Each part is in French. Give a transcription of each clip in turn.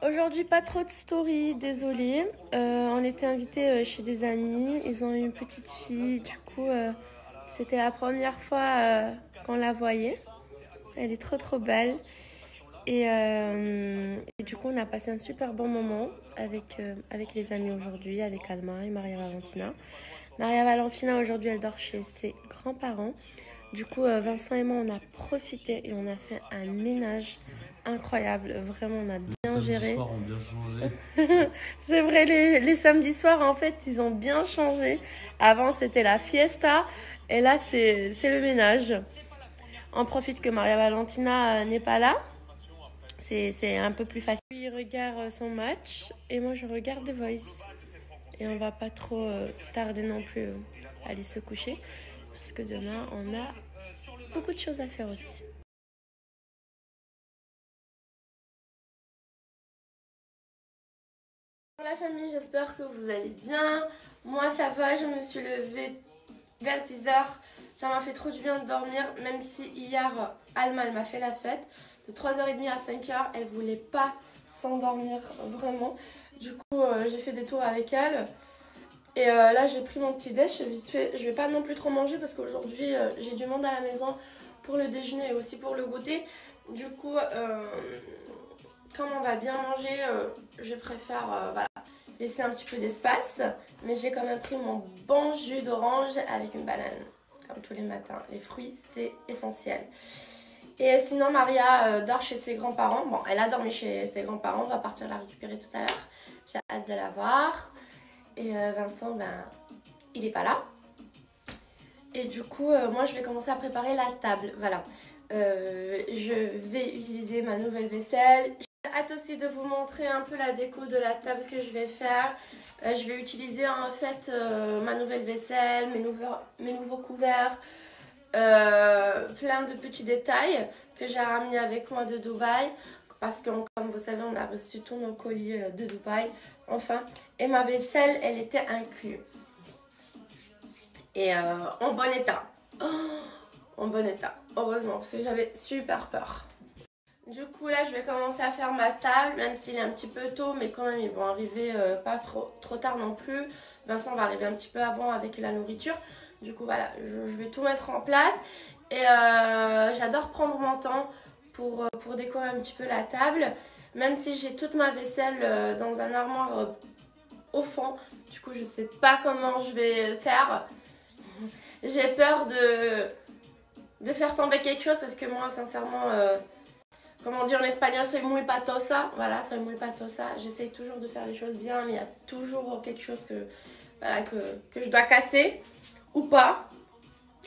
Aujourd'hui, pas trop de story, désolée. On était invités chez des amis. Ils ont eu une petite fille. Du coup, c'était la première fois qu'on la voyait. Elle est trop trop belle. Et du coup, on a passé un super bon moment avec les amis aujourd'hui, avec Alma et Maria Valentina. Maria Valentina, aujourd'hui, elle dort chez ses grands-parents. Du coup, Vincent et moi, on a profité et on a fait un ménage incroyable. Vraiment, on a bien géré. Les soirs ont bien changé. C'est vrai, les samedis soirs, en fait, ils ont bien changé. Avant, c'était la fiesta. Et là, c'est le ménage. On profite que Maria Valentina n'est pas là. C'est un peu plus facile. Il regarde son match et moi, je regarde The Voice. Et on va pas trop tarder non plus à aller se coucher. Parce que demain, on a beaucoup de choses à faire aussi. Bonjour la famille, j'espère que vous allez bien. Moi ça va, je me suis levée vers 10h. Ça m'a fait trop du bien de dormir, même si hier Alma elle m'a fait la fête. De 3h30 à 5h, elle voulait pas s'endormir vraiment. Du coup j'ai fait des tours avec elle. Et là j'ai pris mon petit déj vite fait. Je vais pas non plus trop manger parce qu'aujourd'hui j'ai du monde à la maison pour le déjeuner et aussi pour le goûter. Du coup comme on va bien manger, je préfère voilà, laisser un petit peu d'espace. Mais j'ai quand même pris mon bon jus d'orange avec une banane, comme tous les matins. Les fruits, c'est essentiel. Et sinon, Maria dort chez ses grands-parents. Bon, elle a dormi chez ses grands-parents. On va partir la récupérer tout à l'heure. J'ai hâte de la voir. Et Vincent, ben, il est pas là. Et du coup, moi, je vais commencer à préparer la table. Voilà. Je vais utiliser ma nouvelle vaisselle. J'ai hâte aussi de vous montrer un peu la déco de la table que je vais faire. Je vais utiliser en fait ma nouvelle vaisselle, mes nouveaux couverts, plein de petits détails que j'ai ramenés avec moi de Dubaï. Parce que comme vous savez, on a reçu tous nos colis de Dubaï. Enfin, et ma vaisselle, elle était inclue. Et en bon état. Oh, en bon état, heureusement, parce que j'avais super peur. Du coup là je vais commencer à faire ma table, même s'il est un petit peu tôt, mais quand même ils vont arriver pas trop tard non plus. Vincent va arriver un petit peu avant avec la nourriture. Du coup voilà, je vais tout mettre en place. Et j'adore prendre mon temps pour décorer un petit peu la table. Même si j'ai toute ma vaisselle dans un armoire au fond. Du coup je sais pas comment je vais faire. J'ai peur de faire tomber quelque chose parce que moi sincèrement... comme on dit en espagnol, soy muy patosa. Voilà, soy muy patosa. J'essaye toujours de faire les choses bien, mais il y a toujours quelque chose voilà, que je dois casser ou pas.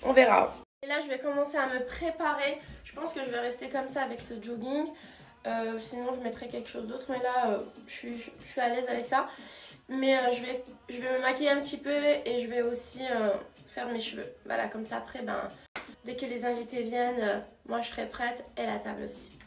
On verra. Et là, je vais commencer à me préparer. Je pense que je vais rester comme ça avec ce jogging. Sinon, je mettrai quelque chose d'autre. Mais là, je suis à l'aise avec ça. Mais je vais me maquiller un petit peu et je vais aussi faire mes cheveux. Voilà, comme ça, après, ben, dès que les invités viennent, moi, je serai prête et la table aussi.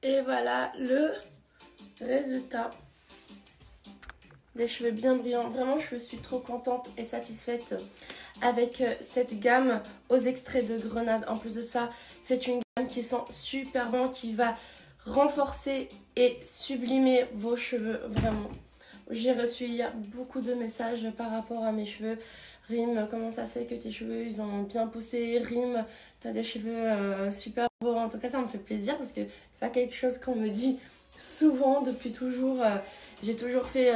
Et voilà le résultat. Des cheveux bien brillants. Vraiment, je suis trop contente et satisfaite avec cette gamme aux extraits de grenade. En plus de ça, c'est une gamme qui sent super bon, qui va renforcer et sublimer vos cheveux. Vraiment. J'ai reçu hier beaucoup de messages par rapport à mes cheveux. Rim, comment ça se fait que tes cheveux ils ont bien poussé? Rim, t'as des cheveux super beaux. En tout cas, ça me fait plaisir parce que c'est pas quelque chose qu'on me dit souvent depuis toujours. J'ai toujours fait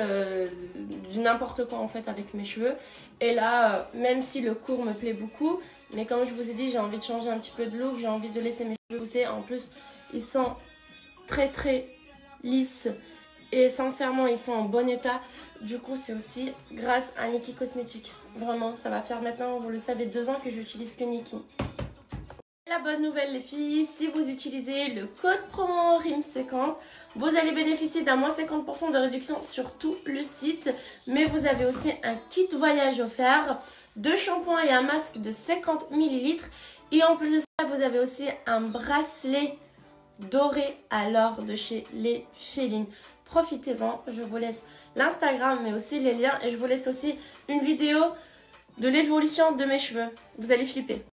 du n'importe quoi en fait avec mes cheveux. Et là, même si le court me plaît beaucoup, mais comme je vous ai dit, j'ai envie de changer un petit peu de look. J'ai envie de laisser mes cheveux pousser. En plus, ils sont très lisses. Et sincèrement, ils sont en bon état. Du coup, c'est aussi grâce à Nikki Cosmétiques. Vraiment, ça va faire maintenant, vous le savez, 2 ans que j'utilise que Nikki. Là, La bonne nouvelle les filles, si vous utilisez le code promo RIM50, vous allez bénéficier d'un moins 50% de réduction sur tout le site. Mais vous avez aussi un kit voyage offert, 2 shampoings et un masque de 50 ml. Et en plus de ça, vous avez aussi un bracelet doré à l'or de chez Les Félines. Profitez-en, je vous laisse l'Instagram mais aussi les liens. Et je vous laisse aussi une vidéo de l'évolution de mes cheveux. Vous allez flipper.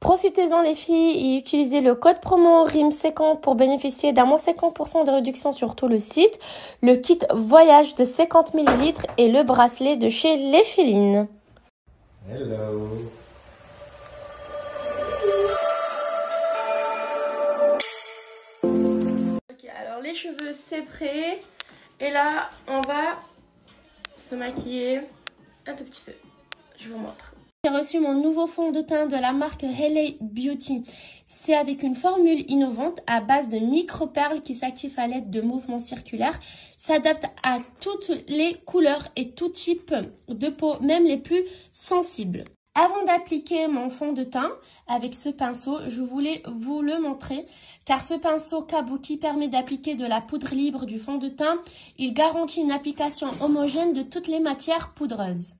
Profitez-en les filles et utilisez le code promo RIM50 pour bénéficier d'un moins 50% de réduction sur tout le site, le kit voyage de 50 ml et le bracelet de chez Les Félines. Hello. Ok, alors les cheveux c'est prêt et là on va se maquiller un tout petit peu. Je vous montre. J'ai reçu mon nouveau fond de teint de la marque LA Beauty. C'est avec une formule innovante à base de micro-perles qui s'activent à l'aide de mouvements circulaires. S'adapte à toutes les couleurs et tout type de peau, même les plus sensibles. Avant d'appliquer mon fond de teint avec ce pinceau, je voulais vous le montrer car ce pinceau Kabuki permet d'appliquer de la poudre libre du fond de teint. Il garantit une application homogène de toutes les matières poudreuses.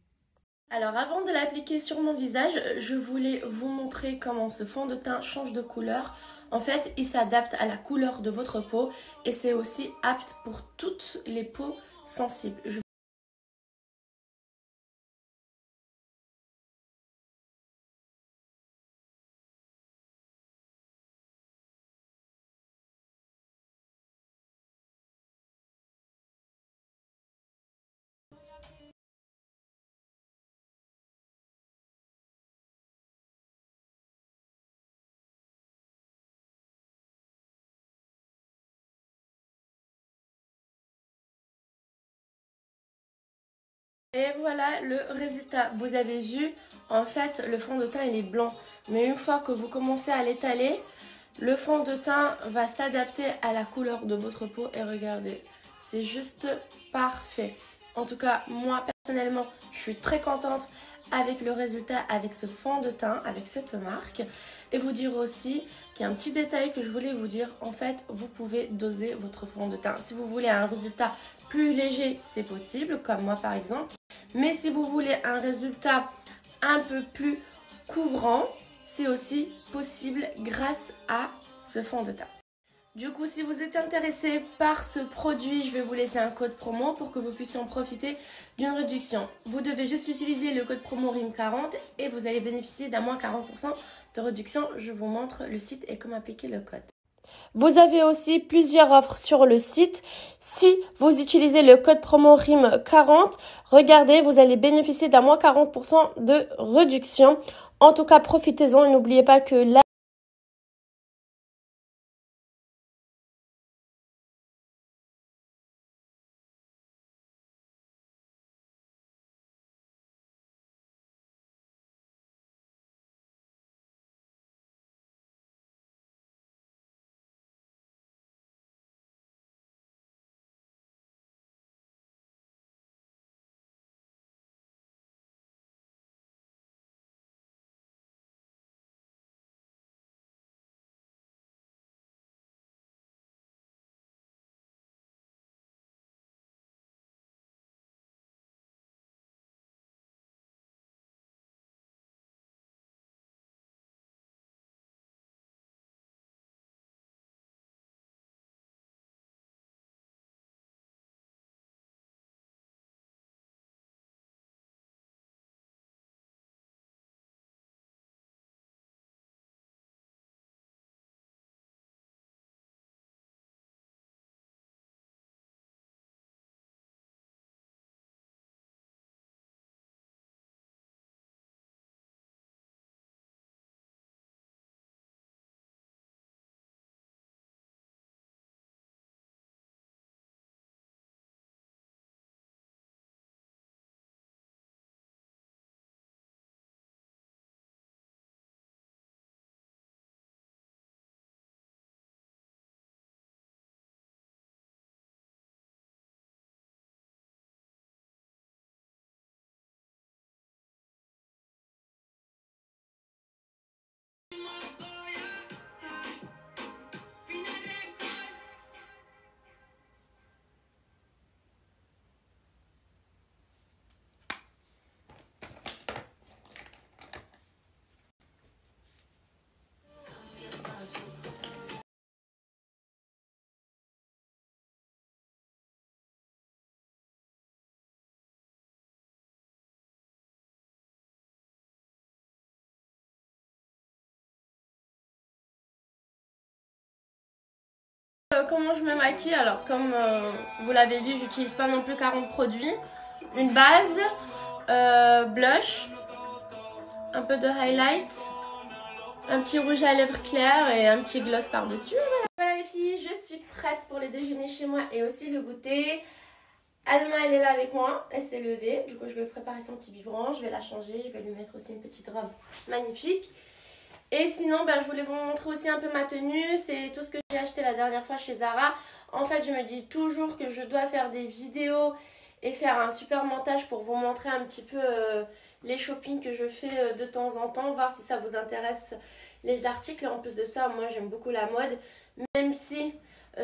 Alors avant de l'appliquer sur mon visage, je voulais vous montrer comment ce fond de teint change de couleur. En fait, il s'adapte à la couleur de votre peau et c'est aussi apte pour toutes les peaux sensibles. Et voilà le résultat. Vous avez vu, en fait, le fond de teint il est blanc. Mais une fois que vous commencez à l'étaler, le fond de teint va s'adapter à la couleur de votre peau. Et regardez, c'est juste parfait. En tout cas, moi personnellement, je suis très contente avec le résultat, avec ce fond de teint, avec cette marque. Et vous dire aussi qu'il y a un petit détail que je voulais vous dire. En fait, vous pouvez doser votre fond de teint. Si vous voulez un résultat plus léger, c'est possible, comme moi par exemple. Mais si vous voulez un résultat un peu plus couvrant, c'est aussi possible grâce à ce fond de teint. Du coup, si vous êtes intéressé par ce produit, je vais vous laisser un code promo pour que vous puissiez en profiter d'une réduction. Vous devez juste utiliser le code promo RIM40 et vous allez bénéficier d'un moins 40% de réduction. Je vous montre le site et comment appliquer le code. Vous avez aussi plusieurs offres sur le site. Si vous utilisez le code promo RIM40, regardez, vous allez bénéficier d'un moins 40% de réduction. En tout cas, profitez-en et n'oubliez pas que là, comment je me maquille. Alors comme vous l'avez vu, j'utilise pas non plus 40 produits. Une base, blush, un peu de highlight, un petit rouge à lèvres clair et un petit gloss par-dessus. Voilà les filles, je suis prête pour le déjeuner chez moi et aussi le goûter. Alma, elle est là avec moi, elle s'est levée. Du coup, je vais préparer son petit biberon, je vais la changer, je vais lui mettre aussi une petite robe magnifique. Et sinon, je voulais vous montrer aussi un peu ma tenue. C'est tout ce que j'ai acheté la dernière fois chez Zara. En fait, je me dis toujours que je dois faire des vidéos et faire un super montage pour vous montrer un petit peu les shoppings que je fais de temps en temps. Voir si ça vous intéresse les articles. En plus de ça, moi j'aime beaucoup la mode. Même si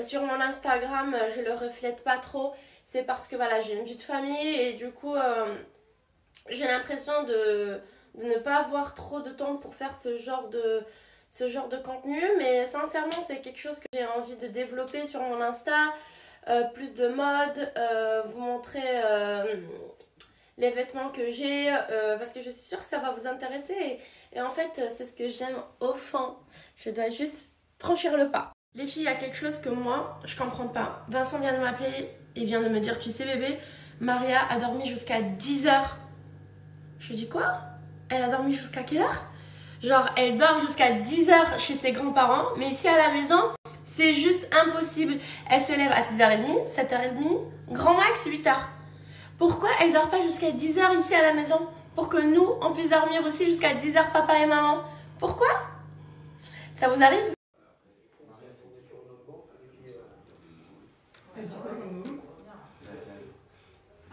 sur mon Instagram, je le reflète pas trop. C'est parce que voilà, j'ai une vie de famille et du coup, j'ai l'impression de ne pas avoir trop de temps pour faire ce genre de contenu. Mais sincèrement, c'est quelque chose que j'ai envie de développer sur mon Insta. Plus de mode, vous montrer les vêtements que j'ai. Parce que je suis sûre que ça va vous intéresser. Et en fait, c'est ce que j'aime au fond. Je dois juste franchir le pas. Les filles, il y a quelque chose que moi, je comprends pas. Vincent vient de m'appeler et vient de me dire, tu sais bébé, Maria a dormi jusqu'à 10 heures. Je lui dis quoi? Elle a dormi jusqu'à quelle heure? Genre, elle dort jusqu'à 10 heures chez ses grands-parents, mais ici à la maison, c'est juste impossible. Elle se lève à 6h30, 7h30, grand max 8h. Pourquoi elle dort pas jusqu'à 10 heures ici à la maison? Pour que nous, on puisse dormir aussi jusqu'à 10 heures, papa et maman. Pourquoi? Ça vous arrive?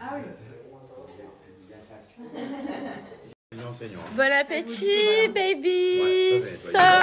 Ah oui. Bon appétit, baby. Ça.